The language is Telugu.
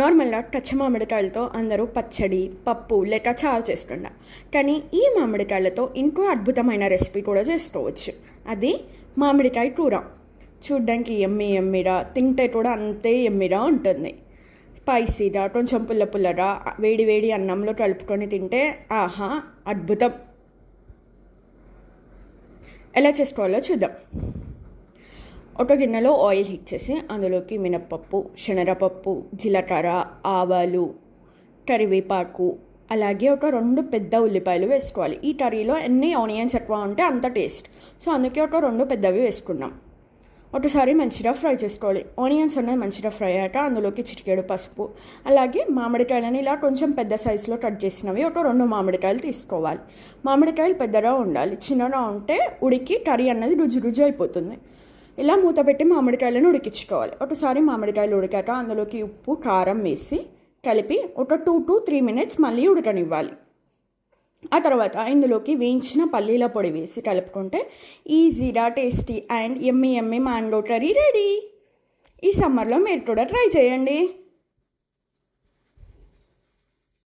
నార్మల్గా పచ్చ మామిడికాయలతో అందరూ పచ్చడి పప్పు లేక చారు చేస్తుండ, కానీ ఈ మామిడికాయలతో ఇంకో అద్భుతమైన రెసిపీ కూడా చేసుకోవచ్చు. అది మామిడికాయ కూర. చూడ్డానికి ఎమ్మి ఎమ్మిరా, తింటే కూడా అంతే ఎమ్మిరా ఉంటుంది. స్పైసీగా కొంచెం పుల్ల పుల్లగా వేడి వేడి అన్నంలో కలుపుకొని తింటే ఆహా అద్భుతం. ఎలా చేసుకోవాలో చూద్దాం. ఒక గిన్నెలో ఆయిల్ హీట్ చేసి అందులోకి మినప్పప్పు, శనగపప్పు, జీలకర్ర, ఆవాలు, కరివేపాకు, అలాగే ఒక 2 పెద్ద ఉల్లిపాయలు వేసుకోవాలి. ఈ కర్రీలో ఎన్ని ఆనియన్స్ ఎక్కువ ఉంటే అంత టేస్ట్. సో అందుకే ఒక 2 పెద్దవి వేసుకున్నాం. ఒకసారి మంచిగా ఫ్రై చేసుకోవాలి. ఆనియన్స్ అనేది మంచిగా ఫ్రై అయ్యాక అందులోకి చిటికెడు పసుపు, అలాగే మామిడికాయలని ఇలా కొంచెం పెద్ద సైజులో కట్ చేసినవి ఒక 2 మామిడికాయలు తీసుకోవాలి. మామిడికాయలు పెద్దగా ఉండాలి, చిన్నగా ఉంటే ఉడికి కర్రీ అన్నది రుజు అయిపోతుంది. ఇలా మూత పెట్టి మామిడికాయలను ఉడికించుకోవాలి. ఒకసారి మామిడికాయలు ఉడికాక అందులోకి ఉప్పు కారం వేసి కలిపి ఒక 2 to 3 minutes మళ్ళీ ఉడకనివ్వాలి. ఆ తర్వాత ఇందులోకి వేయించిన పల్లీల పొడి వేసి కలుపుకుంటే ఈజీగా tasty and yummy mango curry ready. ఈ సమ్మర్లో మీరు కూడా ట్రై చేయండి.